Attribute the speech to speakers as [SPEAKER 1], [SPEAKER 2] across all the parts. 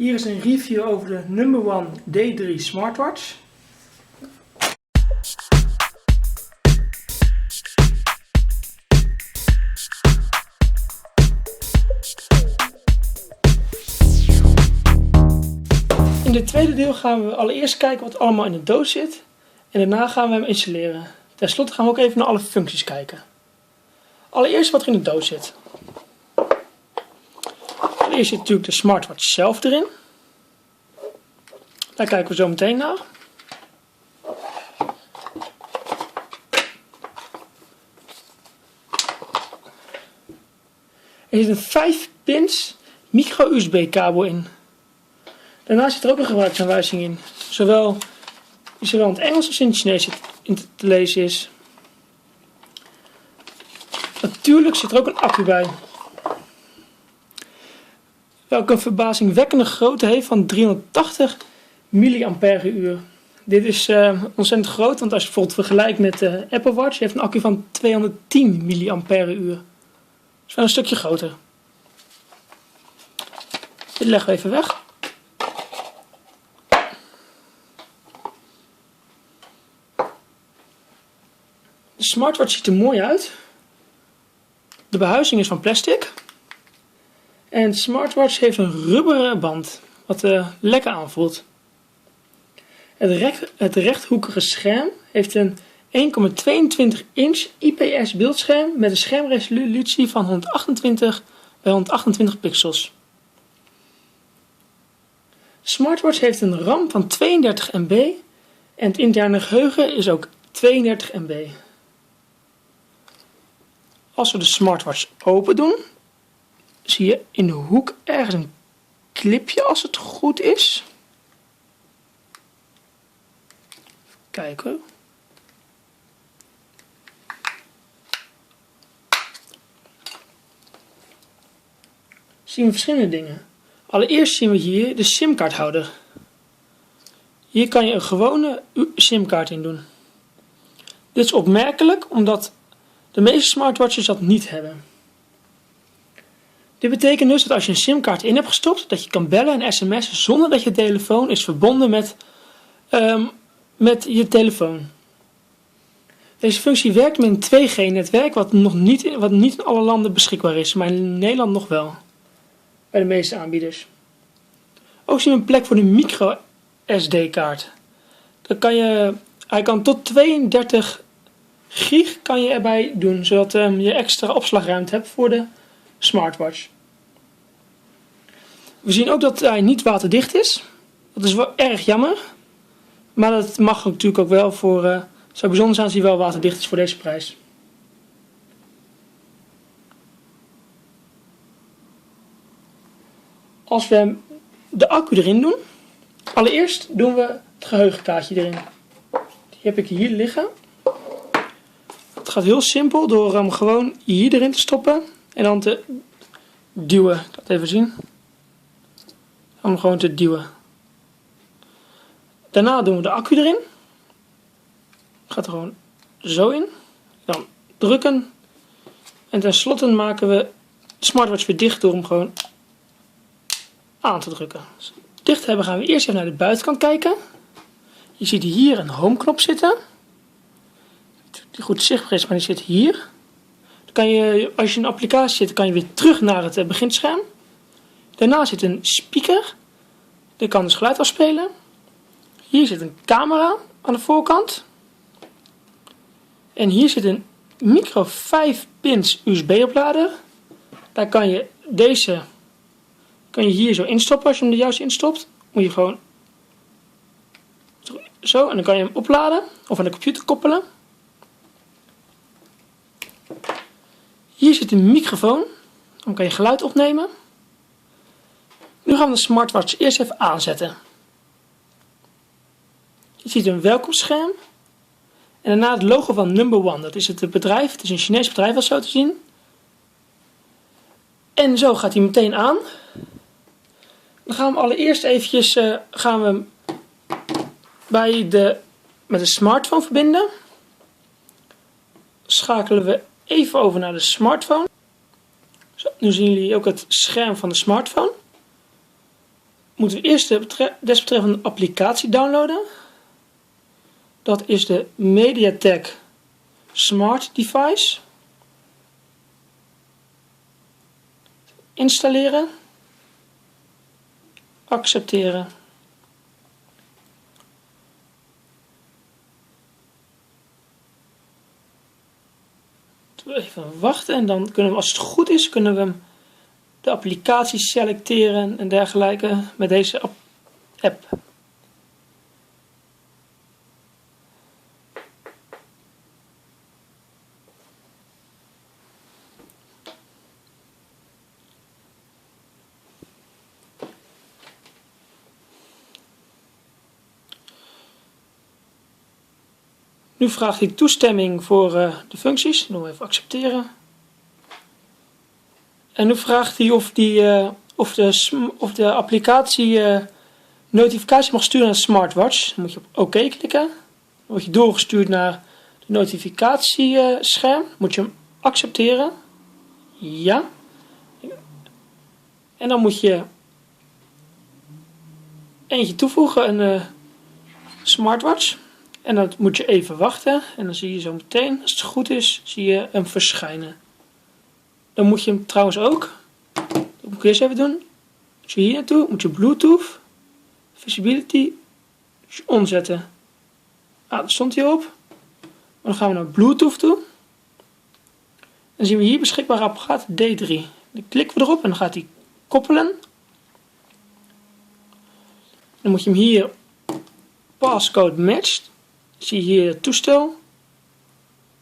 [SPEAKER 1] Hier is een review over de Number One D3 smartwatch. In dit tweede deel gaan we allereerst kijken wat allemaal in de doos zit en daarna gaan we hem installeren. Ten slotte gaan we ook even naar alle functies kijken. Allereerst wat er in de doos zit. Allereerst zit natuurlijk de smartwatch zelf erin. Daar kijken we zo meteen naar. Er zit een 5 pins micro USB kabel in. Daarnaast zit er ook een gebruiksaanwijzing in. Zowel in het Engels als in het Chinees te lezen is. Natuurlijk zit er ook een accu bij. Welke een verbazingwekkende grootte heeft van 380 mAh. Dit is ontzettend groot, want als je bijvoorbeeld vergelijkt met de Apple Watch, heeft een accu van 210 mAh. Dat is wel een stukje groter. Dit leggen we even weg. De smartwatch ziet er mooi uit. De behuizing is van plastic. En de smartwatch heeft een rubberen band, wat lekker aanvoelt. Het rechthoekige scherm heeft een 1,22 inch IPS beeldscherm met een schermresolutie van 128 bij 128 pixels. De smartwatch heeft een RAM van 32 MB en het interne geheugen is ook 32 MB. Als we de smartwatch open doen, zie je in de hoek ergens een clipje als het goed is. Kijken. Zien we verschillende dingen. Allereerst zien we hier de simkaarthouder. Hier kan je een gewone simkaart in doen. Dit is opmerkelijk omdat de meeste smartwatches dat niet hebben. Dit betekent dus dat als je een simkaart in hebt gestopt, dat je kan bellen en sms'en zonder dat je telefoon is verbonden met je telefoon. Deze functie werkt met een 2G-netwerk wat niet in alle landen beschikbaar is, maar in Nederland nog wel. Bij de meeste aanbieders. Ook zien we een plek voor de micro SD-kaart. Hij kan tot 32 gig kan je erbij doen, zodat je extra opslagruimte hebt voor de smartwatch. We zien ook dat hij niet waterdicht is. Dat is wel erg jammer. Maar dat mag natuurlijk ook wel voor. Het zou bijzonder zijn als hij wel waterdicht is voor deze prijs. Als we de accu erin doen. Allereerst doen we het geheugenkaartje erin. Die heb ik hier liggen. Het gaat heel simpel door hem gewoon hier erin te stoppen. En dan te duwen. Ik laat het even zien. Om gewoon te duwen. Daarna doen we de accu erin. Gaat er gewoon zo in. Dan drukken. En tenslotte maken we de smartwatch weer dicht door hem gewoon aan te drukken. Als we het dicht hebben gaan we eerst even naar de buitenkant kijken. Je ziet hier een home knop zitten. Die goed zichtbaar is, maar die zit hier. Dan kan je, als je in een applicatie zit, kan je weer terug naar het beginscherm. Daarna zit een speaker. Die kan dus geluid afspelen. Hier zit een camera aan de voorkant. En hier zit een micro 5 pins USB oplader. Daar kan je hier zo instoppen als je hem er juist instopt. Moet je gewoon zo en dan kan je hem opladen of aan de computer koppelen. Hier zit een microfoon. Dan kan je geluid opnemen. Nu gaan we de smartwatch eerst even aanzetten. Je ziet een welkomstscherm. En daarna het logo van Number One. Dat is het bedrijf. Het is een Chinees bedrijf als zo te zien. En zo gaat hij meteen aan. Dan gaan we allereerst eventjes met de smartphone verbinden. Schakelen we even over naar de smartphone. Zo, nu zien jullie ook het scherm van de smartphone. moeten we eerst de desbetreffende applicatie downloaden. Dat is de MediaTek Smart Device. Installeren. Accepteren. Even wachten en dan kunnen we, als het goed is, kunnen we de applicatie selecteren en dergelijke met deze app. Nu vraagt hij toestemming voor de functies. Dan doen we even accepteren. En nu vraagt hij of de applicatie notificatie mag sturen naar de smartwatch. Dan moet je op OK klikken. Dan word je doorgestuurd naar de notificatiescherm. Moet je hem accepteren. Ja. En dan moet je eentje toevoegen, een smartwatch. En dan moet je even wachten. En dan zie je zo meteen, als het goed is, zie je hem verschijnen. Dan moet je hem trouwens ook, dat moet ik eerst even doen. Als je hier naartoe, moet je Bluetooth, Visibility, onzetten. Daar stond hij op. Dan gaan we naar Bluetooth toe. Dan zien we hier beschikbaar apparaat D3. Dan klikken we erop en dan gaat hij koppelen. Dan moet je hem hier passcode matched. Zie je hier het toestel.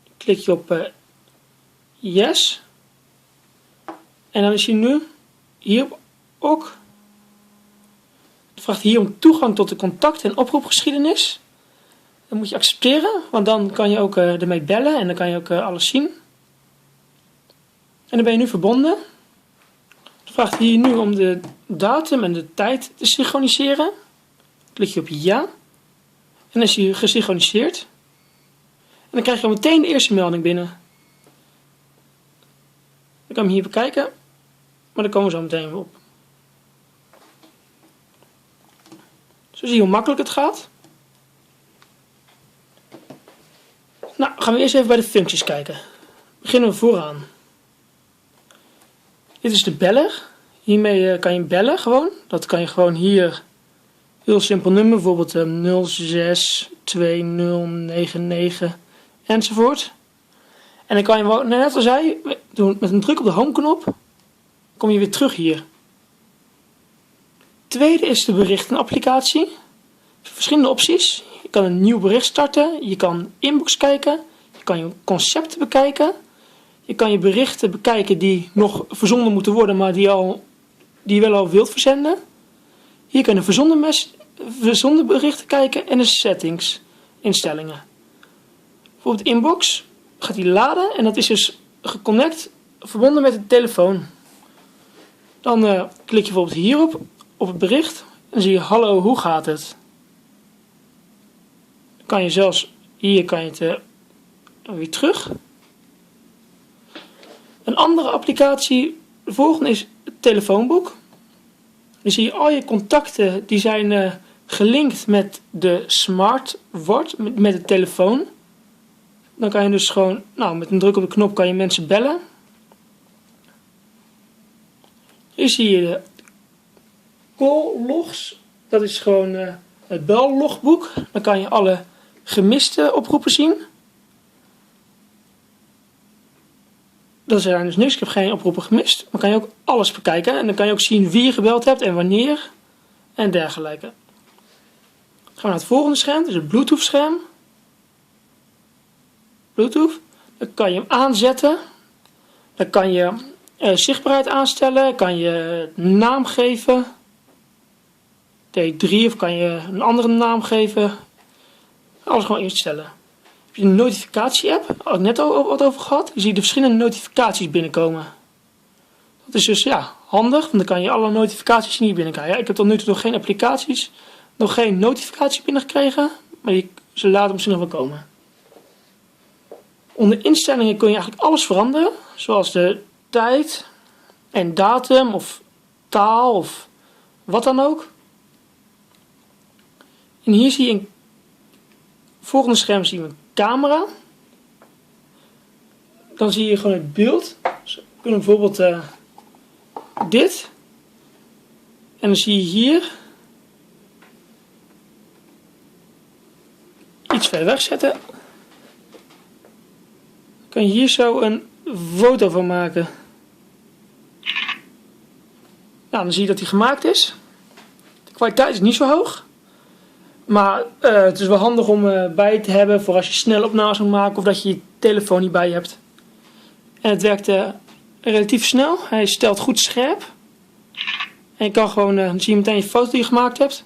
[SPEAKER 1] Dan klik je op yes. En dan is hij nu hier ook. Het vraagt hier om toegang tot de contact- en oproepgeschiedenis. Dan moet je accepteren, want dan kan je ook ermee bellen en dan kan je ook alles zien. En dan ben je nu verbonden. Het vraagt hier nu om de datum en de tijd te synchroniseren. Klik je op ja. En dan is hij gesynchroniseerd. En dan krijg je al meteen de eerste melding binnen. Dan kan je hem hier bekijken. Maar daar komen we zo meteen weer op. Zo zie je hoe makkelijk het gaat. Nou, gaan we eerst even bij de functies kijken. Beginnen we vooraan. Dit is de beller. Hiermee kan je bellen gewoon. Dat kan je gewoon hier, heel simpel nummer, bijvoorbeeld 062099 enzovoort. En dan kan je, net als hij, doen met een druk op de homeknop, kom je weer terug hier. Tweede is de berichtenapplicatie. Verschillende opties. Je kan een nieuw bericht starten. Je kan inbox kijken. Je kan je concepten bekijken. Je kan je berichten bekijken die nog verzonden moeten worden, maar die je wel al wilt verzenden. Hier kan je verzonden berichten kijken en de settings, instellingen. Bijvoorbeeld inbox gaat hij laden en dat is dus verbonden met de telefoon. Dan klik je bijvoorbeeld hierop, op het bericht. En dan zie je hallo, hoe gaat het? Dan kan je zelfs, hier kan je het weer terug. Een andere applicatie, de volgende is het telefoonboek. Dan zie je al je contacten die zijn gelinkt met de smartwatch, met de telefoon. Dan kan je dus gewoon, met een druk op de knop kan je mensen bellen. Hier zie je de call logs. Dat is gewoon het bellogboek. Dan kan je alle gemiste oproepen zien. Dat zijn dus niks. Ik heb geen oproepen gemist. Dan kan je ook alles bekijken. En dan kan je ook zien wie je gebeld hebt en wanneer. En dergelijke. Dan gaan we naar het volgende scherm. Dat is het Bluetooth scherm. Bluetooth. Dan kan je hem aanzetten. Dan kan je zichtbaarheid aanstellen. Kan je naam geven. D3 of kan je een andere naam geven. Alles gewoon instellen. Heb je een notificatie-app, had ik net al wat over gehad. Je ziet de verschillende notificaties binnenkomen. Dat is dus handig, want dan kan je alle notificaties zien die binnenkrijgen. Ja, ik heb tot nu toe nog geen applicaties, nog geen notificatie binnengekregen, maar ze laten misschien nog wel komen. Onder instellingen kun je eigenlijk alles veranderen, zoals de tijd en datum of taal of wat dan ook. En hier zie je een volgende scherm zien we een camera. Dan zie je gewoon het beeld. Dus we kunnen bijvoorbeeld dit. En dan zie je hier iets verder weg zetten. Dan kan je hier zo een foto van maken. Nou, dan zie je dat die gemaakt is. De kwaliteit is niet zo hoog. Maar het is wel handig om bij te hebben voor als je snel opnames moet maken of dat je je telefoon niet bij je hebt. En het werkt relatief snel. Hij stelt goed scherp. En je kan gewoon, dan zie je meteen je foto die je gemaakt hebt.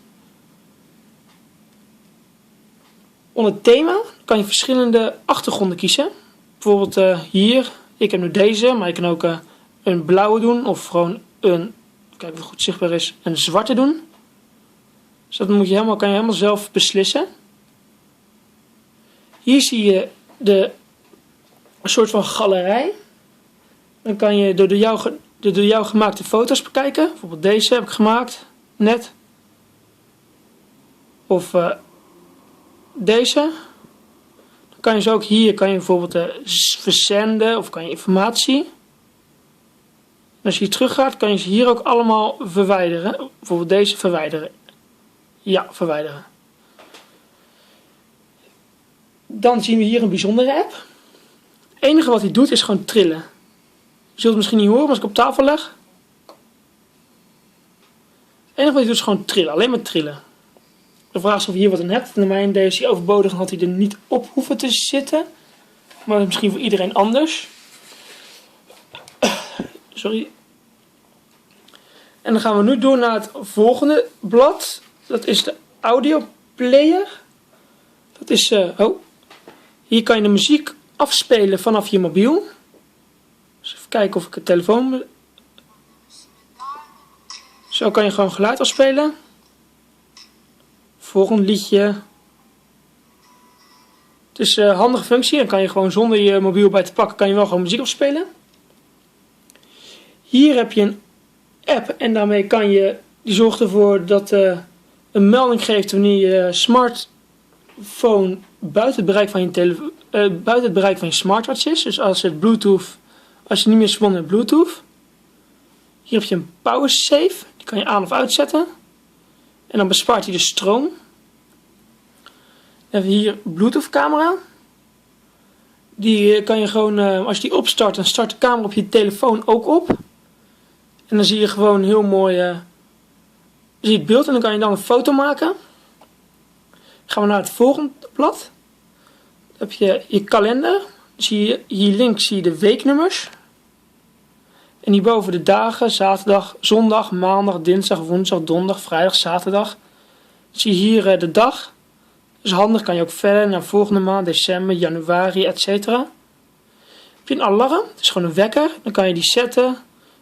[SPEAKER 1] Onder het thema kan je verschillende achtergronden kiezen. Bijvoorbeeld hier, ik heb nu deze, maar je kan ook een blauwe doen of gewoon een, kijk of het goed zichtbaar is, een zwarte doen. Dus dat kan je helemaal zelf beslissen. Hier zie je een soort van galerij. Dan kan je de door jou gemaakte foto's bekijken. Bijvoorbeeld deze heb ik gemaakt, net. Of deze. Dan kan je ze ook hier, kan je bijvoorbeeld verzenden of kan je informatie. En als je hier terug gaat, kan je ze hier ook allemaal verwijderen. Bijvoorbeeld deze verwijderen. Ja, verwijderen. Dan zien we hier een bijzondere app. Het enige wat hij doet is gewoon trillen. Je zult het misschien niet horen als ik op tafel leg. Het enige wat hij doet is gewoon trillen. Alleen maar trillen. De vraag is of je hier wat aan hebt. Naar mijn idee is hij overbodig en had hij er niet op hoeven te zitten. Maar dat is misschien voor iedereen anders. Sorry. En dan gaan we nu door naar het volgende blad. Dat is de audio player. Dat is, hier kan je de muziek afspelen vanaf je mobiel. Dus even kijken of ik het telefoon... Zo kan je gewoon geluid afspelen. Volgend liedje. Het is een handige functie. Dan kan je gewoon zonder je mobiel bij te pakken, kan je wel gewoon muziek afspelen. Hier heb je een app en daarmee kan je, die zorgt ervoor dat een melding geeft wanneer je smartphone buiten het bereik van je smartwatch is. Dus als je niet meer is verbonden met Bluetooth. Hier heb je een power save. Die kan je aan of uitzetten. En dan bespaart hij de stroom. Dan hebben we hier Bluetooth camera. Die kan je gewoon, als je die opstart, dan start de camera op je telefoon ook op. En dan zie je gewoon heel mooi zie je het beeld en dan kan je dan een foto maken. Gaan we naar het volgende blad. Dan heb je je kalender. Hier links zie je de weeknummers. En hierboven de dagen, zaterdag, zondag, maandag, dinsdag, woensdag, donderdag, vrijdag, zaterdag. Zie je hier de dag. Dat is handig, kan je ook verder naar volgende maand, december, januari, etc. Heb je een alarm, het is gewoon een wekker. Dan kan je die zetten.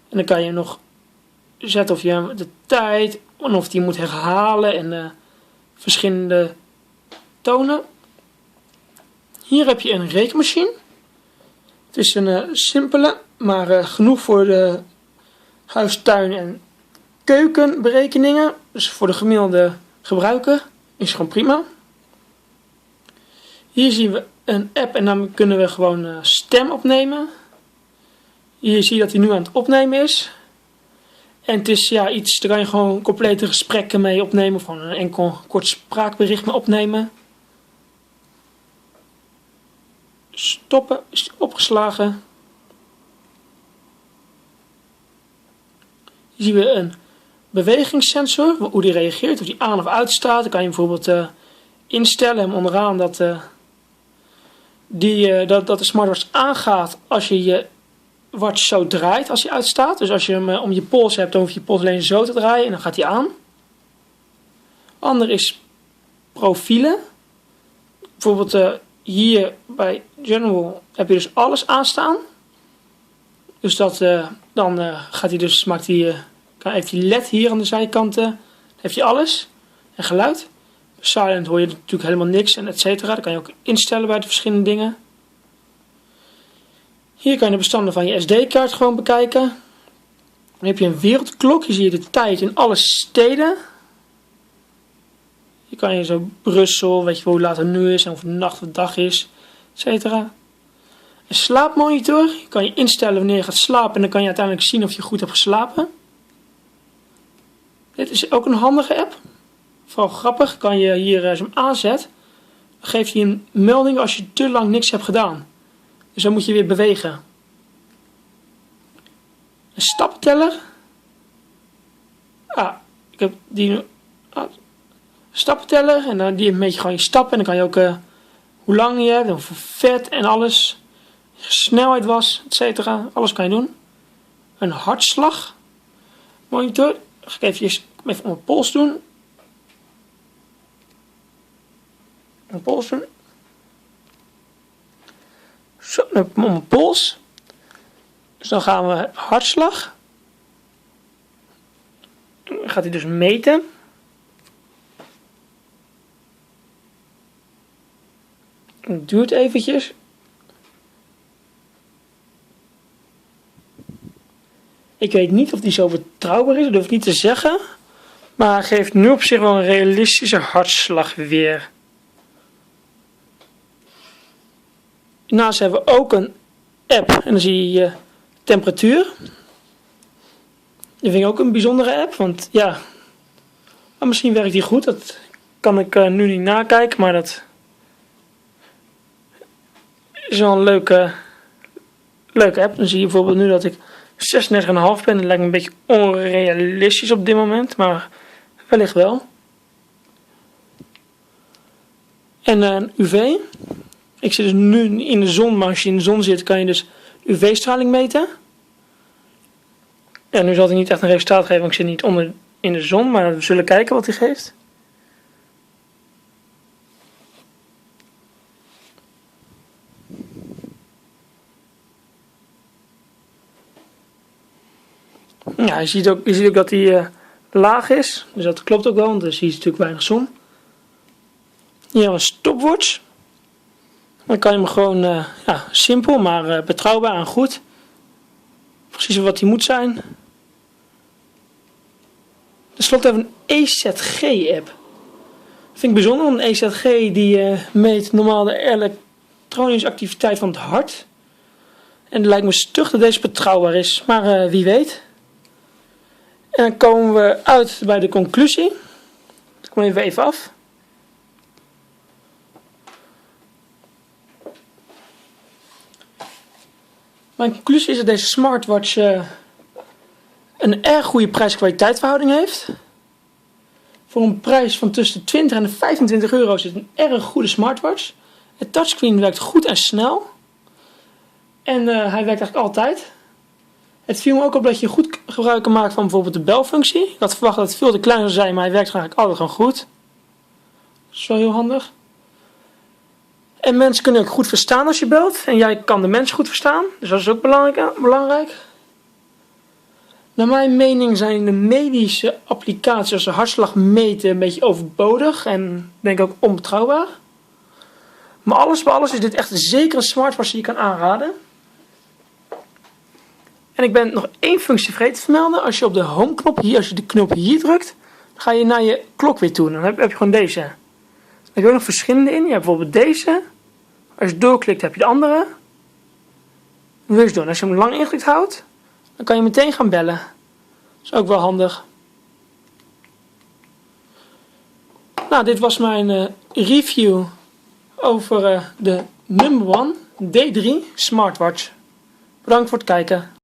[SPEAKER 1] En dan kan je nog zetten of je de tijd, en of die moet herhalen en verschillende tonen. Hier heb je een rekenmachine. Het is een simpele, maar genoeg voor de huis, tuin en keukenberekeningen. Dus voor de gemiddelde gebruiker is gewoon prima. Hier zien we een app en dan kunnen we gewoon stem opnemen. Hier zie je dat hij nu aan het opnemen is. En het is iets, daar kan je gewoon complete gesprekken mee opnemen. Of gewoon een enkel kort spraakbericht mee opnemen. Stoppen, is opgeslagen. Hier zien we een bewegingssensor, hoe die reageert, of die aan of uit staat. Dan kan je bijvoorbeeld instellen, hem onderaan dat de smartwatch aangaat als je je watch zo draait als hij uitstaat. Dus als je hem om je pols hebt, dan hoef je pols alleen zo te draaien en dan gaat hij aan. Ander is profielen. Bijvoorbeeld hier bij General heb je dus alles aanstaan. Dus dat, dan gaat hij dus, heeft hij LED hier aan de zijkanten. Dan heeft hij alles. En geluid. Silent hoor je natuurlijk helemaal niks en et cetera. Dat kan je ook instellen bij de verschillende dingen. Hier kan je de bestanden van je SD-kaart gewoon bekijken. Dan heb je een wereldklok. Hier zie je de tijd in alle steden. Je kan je zo Brussel, weet je hoe laat het nu is en of het nacht of dag is, etc. Een slaapmonitor, je kan je instellen wanneer je gaat slapen en dan kan je uiteindelijk zien of je goed hebt geslapen. Dit is ook een handige app. Vooral grappig, kan je hier als je hem aanzet, dan geeft hij een melding als je te lang niks hebt gedaan. Dus dan moet je weer bewegen. Een stappenteller. Ik heb die stappenteller en dan die meet je gewoon je stappen en dan kan je ook hoe lang je hebt, hoeveel vet en alles, je snelheid was, etc. Alles kan je doen. Een hartslag monitor. Ga ik even op mijn pols doen. Mijn pols doen. Zo, op mijn pols. Dus dan gaan we hartslag. Dan gaat hij dus meten. Het duurt eventjes. Ik weet niet of die zo betrouwbaar is, dat durf ik niet te zeggen. Maar hij geeft nu op zich wel een realistische hartslag weer. Daarnaast hebben we ook een app en dan zie je je temperatuur. Die vind ik ook een bijzondere app, want ja, maar misschien werkt die goed. Dat kan ik nu niet nakijken, maar dat is wel een leuke app. Dan zie je bijvoorbeeld nu dat ik 36,5 ben. Dat lijkt me een beetje onrealistisch op dit moment, maar wellicht wel. En een UV. Ik zit dus nu in de zon, maar als je in de zon zit kan je dus UV-straling meten. Ja, nu zal hij niet echt een resultaat geven, want ik zit niet onder in de zon, maar we zullen kijken wat hij geeft. Ja, je ziet ook dat hij laag is, dus dat klopt ook wel, want er is natuurlijk weinig zon. Hier hebben we een stopwatch. Dan kan je hem gewoon, simpel, maar betrouwbaar en goed. Precies wat hij moet zijn. Ten slotte hebben we een EZG-app. Dat vind ik bijzonder, want een EZG die meet normaal de elektronische activiteit van het hart. En het lijkt me stug dat deze betrouwbaar is, maar wie weet. En dan komen we uit bij de conclusie. Ik kom even af. Mijn conclusie is dat deze smartwatch een erg goede prijs-kwaliteitverhouding heeft. Voor een prijs van tussen de 20 en de 25 euro is het een erg goede smartwatch. Het touchscreen werkt goed en snel. En hij werkt eigenlijk altijd. Het viel me ook op dat je goed gebruik kan maken van bijvoorbeeld de belfunctie. Ik had verwacht dat het veel te klein zou zijn, maar hij werkt eigenlijk altijd gewoon goed. Dat is wel heel handig. En mensen kunnen ook goed verstaan als je belt. En jij kan de mensen goed verstaan. Dus dat is ook belangrijk. Naar mijn mening zijn de medische applicaties als de hartslag meten een beetje overbodig. En denk ook onbetrouwbaar. Maar alles bij alles is dit echt zeker een smartwatch die je kan aanraden. En ik ben nog één functie vergeten te vermelden. Als je op de home knop hier, als je de knop hier drukt, dan ga je naar je klok weer toe. Dan heb je gewoon deze. Dan heb je ook nog verschillende in. Je hebt bijvoorbeeld deze. Als je doorklikt heb je de andere. Weer eens doen. Als je hem lang ingeklikt houdt, dan kan je meteen gaan bellen. Dat is ook wel handig. Nou, dit was mijn review over de Number One D3 Smartwatch. Bedankt voor het kijken.